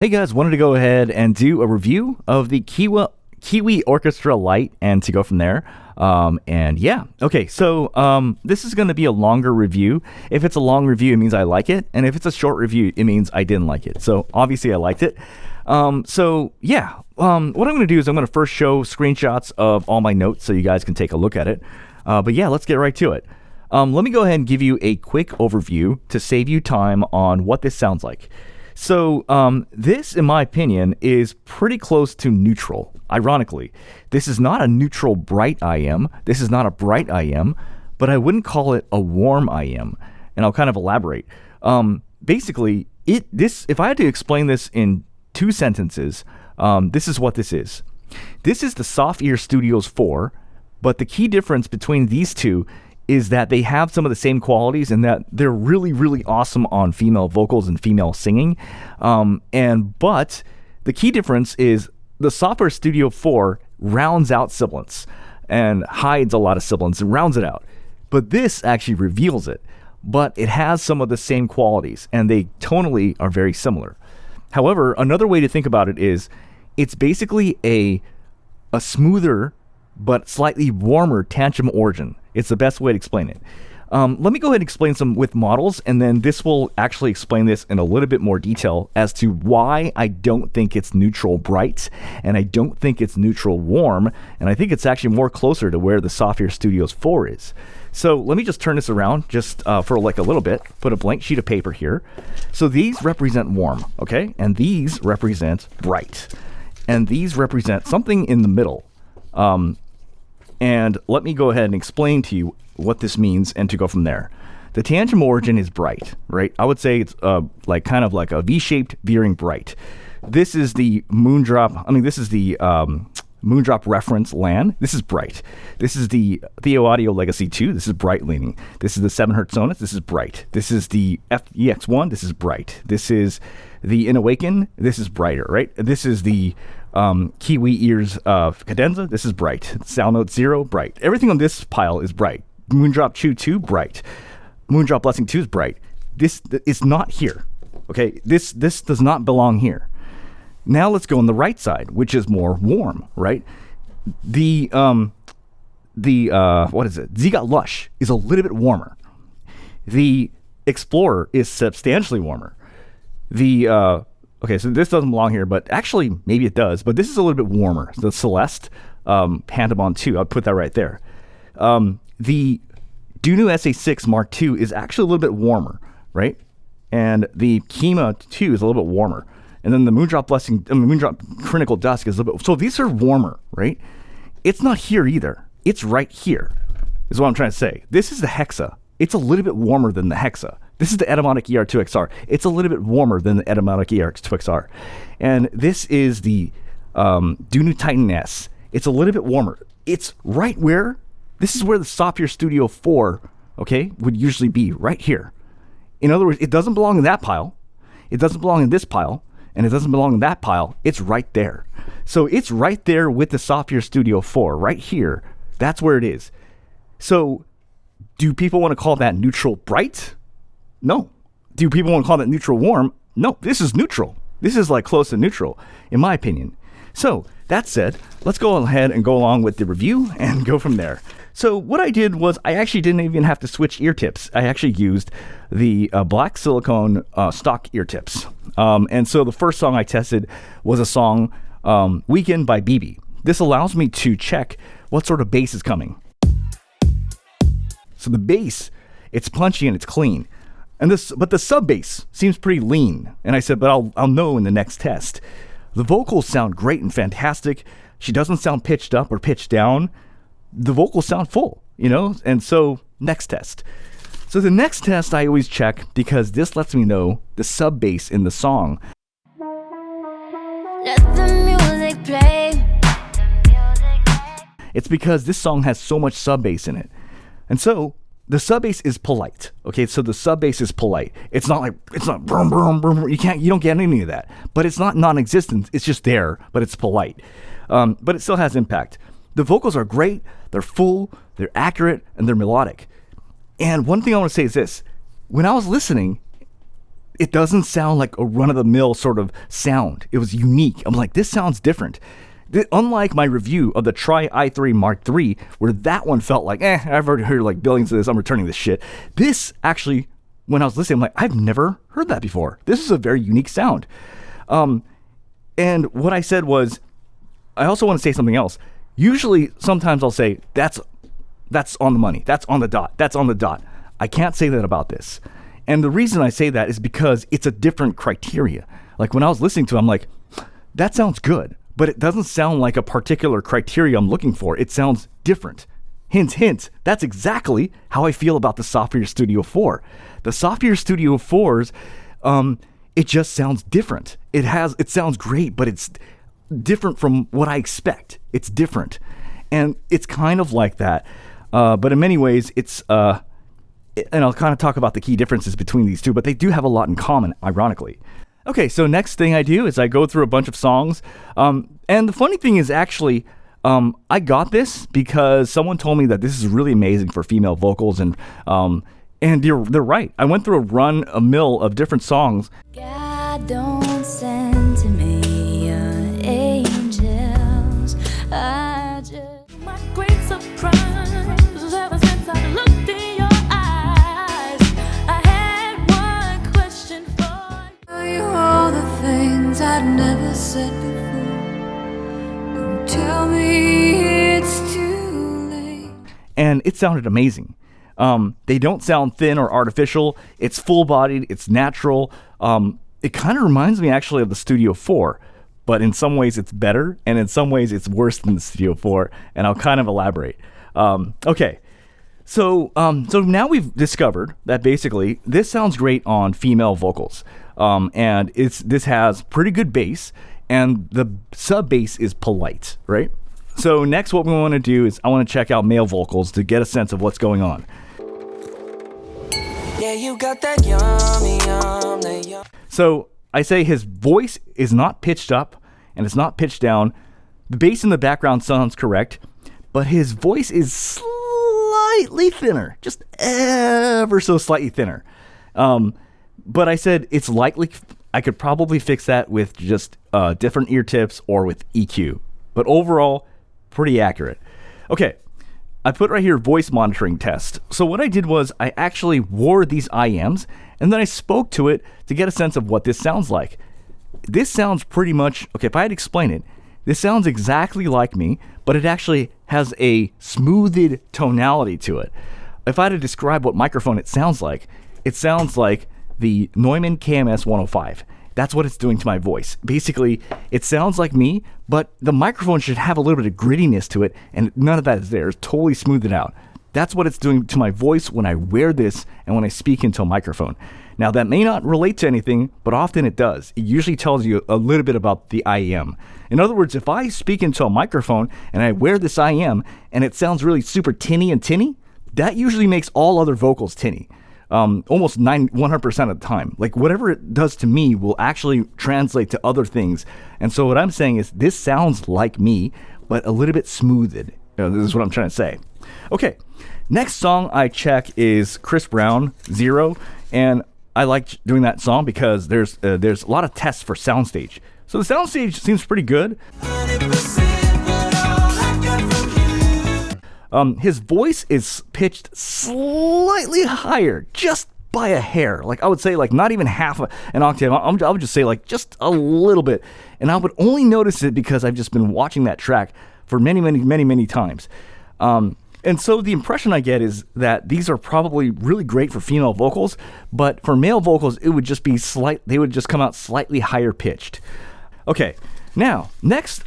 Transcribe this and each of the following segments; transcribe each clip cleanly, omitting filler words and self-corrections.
Hey guys, wanted to go ahead and do a review of the Kiwi Orchestra Lite and to go from there. This is going to be a longer review. If it's a long review, it means I like it. And if it's a short review, it means I didn't like it. So obviously I liked it. What I'm going to do is I'm going to first show screenshots of all my notes so you guys can take a look at it. Let's get right to it. Let me go ahead and give you a quick overview to save you time on what this sounds like. So this, in my opinion, is pretty close to neutral. Ironically, this is not a neutral bright IM. This is not a bright IM, but I wouldn't call it a warm IM. And I'll kind of elaborate. If I had to explain this in two sentences, this is what this is. This is the Soft Ear Studios 4, but the key difference between these two is that they have some of the same qualities and that they're really, really awesome on female vocals and female singing. But the key difference is the Soft Ear Studio 4 rounds out sibilance and hides a lot of sibilance and rounds it out. But this actually reveals it. But it has some of the same qualities and they tonally are very similar. However, another way to think about it is it's basically a smoother but slightly warmer tantrum origin. It's the best way to explain it. Let me go ahead and explain some with models, and then this will actually explain this in a little bit more detail as to why I don't think it's neutral bright, and I don't think it's neutral warm, and I think it's actually more closer to where the Soft Ear Studios 4 is. So let me just turn this around just for like a little bit, put a blank sheet of paper here. So these represent warm, okay? And these represent bright. And these represent something in the middle. And let me go ahead and explain to you what this means and to go from there. The tantrum origin is bright, right? I would say it's kind of like a V-shaped veering bright. This is the Moondrop reference LAN. This is bright. This is the Theo Audio Legacy 2. This is bright leaning. This is the 7Hz Sonus. This is bright. This is the FEX1. This is bright. This is the Inawaken. This is brighter, right? This is the Kiwi Ears Cadenza. This is bright. Sound Note 0, bright. Everything on this pile is bright. Moondrop Chew 2, bright. Moondrop Blessing 2 is bright. This is not here. Okay, this does not belong here. Now let's go on the right side, which is more warm, right? The Zigot Lush is a little bit warmer. The Explorer is substantially warmer. So this doesn't belong here, but actually maybe it does, but this is a little bit warmer. The Celeste, Pandemon 2, I'll put that right there. The Dunu SA6 Mark II is actually a little bit warmer, right? And the Kima 2 is a little bit warmer. And then the Moondrop Critical Dusk is a little bit, so these are warmer, right? It's not here either. It's right here, is what I'm trying to say. This is the Hexa. It's a little bit warmer than the Hexa. This is the Etymotic ER2XR. It's a little bit warmer than the Etymotic ER2XR. And this is the Dunu Titan S. It's a little bit warmer. It's right where, this is where the Soft Ear Studio 4, okay, would usually be, right here. In other words, it doesn't belong in that pile. It doesn't belong in this pile. And it doesn't belong in that pile. It's right there. So it's right there with the Soft Ear Studio 4, right here. That's where it is. So do people want to call that neutral bright? No. Do people want to call that neutral warm? No. This is neutral. This is like close to neutral, in my opinion. So that said, let's go ahead and go along with the review and go from there. So what I did was I actually didn't even have to switch ear tips. I actually used the black silicone stock ear tips. And so the first song I tested was a song, Weekend by BB. This allows me to check what sort of bass is coming. So the bass, it's punchy and it's clean. But the sub bass seems pretty lean. And I said, but I'll know in the next test. The vocals sound great and fantastic. She doesn't sound pitched up or pitched down. The vocals sound full, and so next test. So the next test I always check because this lets me know the sub bass in the song. Let the music play. It's because this song has so much sub bass in it. And so the sub bass is polite. Okay, so the sub bass is polite. It's not brum brum brum. You don't get any of that. But it's not non-existent. It's just there, but it's polite. But it still has impact. The vocals are great, they're full, they're accurate, and they're melodic. And one thing I want to say is this. When I was listening, it doesn't sound like a run-of-the-mill sort of sound. It was unique. I'm like, this sounds different. Unlike my review of the i3 Mark III, where that one felt like, I've already heard like billions of this, I'm returning this shit. This actually, when I was listening, I'm like, I've never heard that before. This is a very unique sound. And what I said was, I also want to say something else. Usually, sometimes I'll say, that's on the money. That's on the dot. That's on the dot. I can't say that about this. And the reason I say that is because it's a different criteria. Like when I was listening to it, I'm like, that sounds good, but it doesn't sound like a particular criteria I'm looking for. It sounds different. Hint, hint. That's exactly how I feel about the Software Studio 4. The Software Studio 4's, it just sounds different. It sounds great, but it's different from what I expect. It's different. And it's kind of like that. But in many ways, it's, and I'll kind of talk about the key differences between these two, but they do have a lot in common, ironically. Okay, so next thing I do is I go through a bunch of songs. And the funny thing is actually, I got this because someone told me that this is really amazing for female vocals, and they're right. I went through a mill of different songs. God don't send to me your angels. I just my great surprise ever since I looked in your eyes. I had one question for you. All the things I'd never said before. Don't tell me it's too late. And it sounded amazing. They don't sound thin or artificial. It's full-bodied. It's natural. It kind of reminds me actually of the Studio 4, but in some ways it's better, and in some ways it's worse than the Studio 4, and I'll kind of elaborate. Okay, so now we've discovered that basically this sounds great on female vocals, and this has pretty good bass, and the sub bass is polite, right? So next, what we want to do is I want to check out male vocals to get a sense of what's going on. Yeah, you got that yummy, yum. So I say his voice is not pitched up and it's not pitched down. The bass in the background sounds correct, but his voice is slightly thinner, just ever so slightly thinner. But I said it's likely I could probably fix that with just different ear tips or with EQ. But overall, pretty accurate. Okay. I put right here voice monitoring test. So what I did was I actually wore these IMs and then I spoke to it to get a sense of what this sounds like. This sounds pretty much, okay, if I had to explain it, this sounds exactly like me, but it actually has a smoothed tonality to it. If I had to describe what microphone it sounds like the Neumann KMS 105. That's what it's doing to my voice. Basically, it sounds like me, but the microphone should have a little bit of grittiness to it, and none of that is there. It's totally smoothed out. That's what it's doing to my voice when I wear this and when I speak into a microphone. Now, that may not relate to anything, but often it does. It usually tells you a little bit about the IEM. In other words, if I speak into a microphone and I wear this IEM and it sounds really super tinny and tinny, that usually makes all other vocals tinny. Almost 100% of the time. Like whatever it does to me will actually translate to other things. And so what I'm saying is this sounds like me, but a little bit smoothed. This is what I'm trying to say. Okay, next song I check is Chris Brown, Zero. And I like doing that song because there's a lot of tests for Soundstage. So the Soundstage seems pretty good. His voice is pitched slightly higher, just by a hair. Like I would say, like not even half an octave. I would just say like just a little bit, and I would only notice it because I've just been watching that track for many times. And so the impression I get is that these are probably really great for female vocals, but for male vocals, it would just be they would just come out slightly higher pitched. Okay, now next.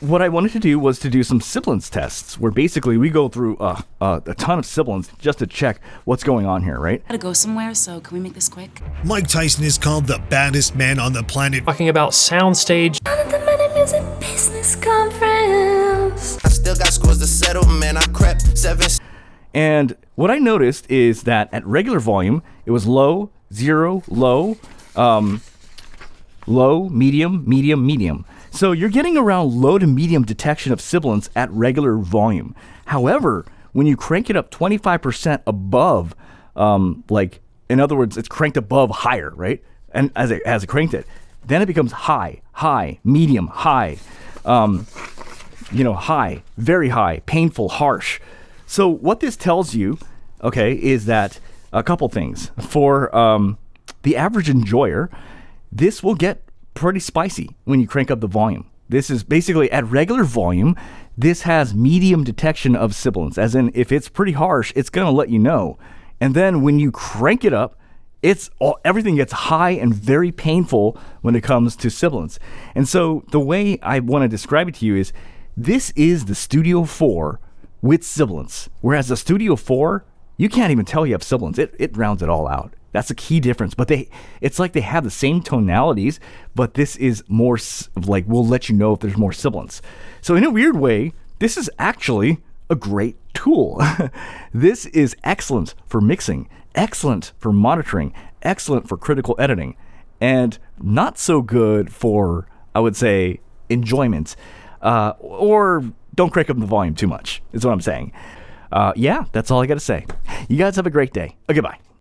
What I wanted to do was to do some sibilance tests, where basically we go through a ton of sibilance just to check what's going on here, right? Gotta go somewhere, so can we make this quick? Mike Tyson is called the baddest man on the planet. Talking about Soundstage. Music business conference. I still got scores to settle, man. I crept 7. And what I noticed is that at regular volume, it was low, zero, low, low, medium, medium, medium. So you're getting around low to medium detection of sibilance at regular volume. However, when you crank it up 25% above, and In other words, it's cranked above higher, right? And as it cranked it, then it becomes high, medium, high, high, very high, painful, harsh. So what this tells you, okay, is that a couple things. For the average enjoyer, this will get pretty spicy when you crank up the volume. This is basically at regular volume, this has medium detection of sibilance, as in if it's pretty harsh, it's going to let you know. And then when you crank it up, everything gets high and very painful when it comes to sibilance. And so the way I want to describe it to you is this is the Studio 4 with sibilance, whereas the Studio 4, you can't even tell you have sibilance. It rounds it all out. That's a key difference. But it's like they have the same tonalities, but this is more like we'll let you know if there's more sibilance. So in a weird way, this is actually a great tool. This is excellent for mixing, excellent for monitoring, excellent for critical editing, and not so good for, I would say, enjoyment, or don't crank up the volume too much, is what I'm saying. Yeah, that's all I got to say. You guys have a great day. Goodbye.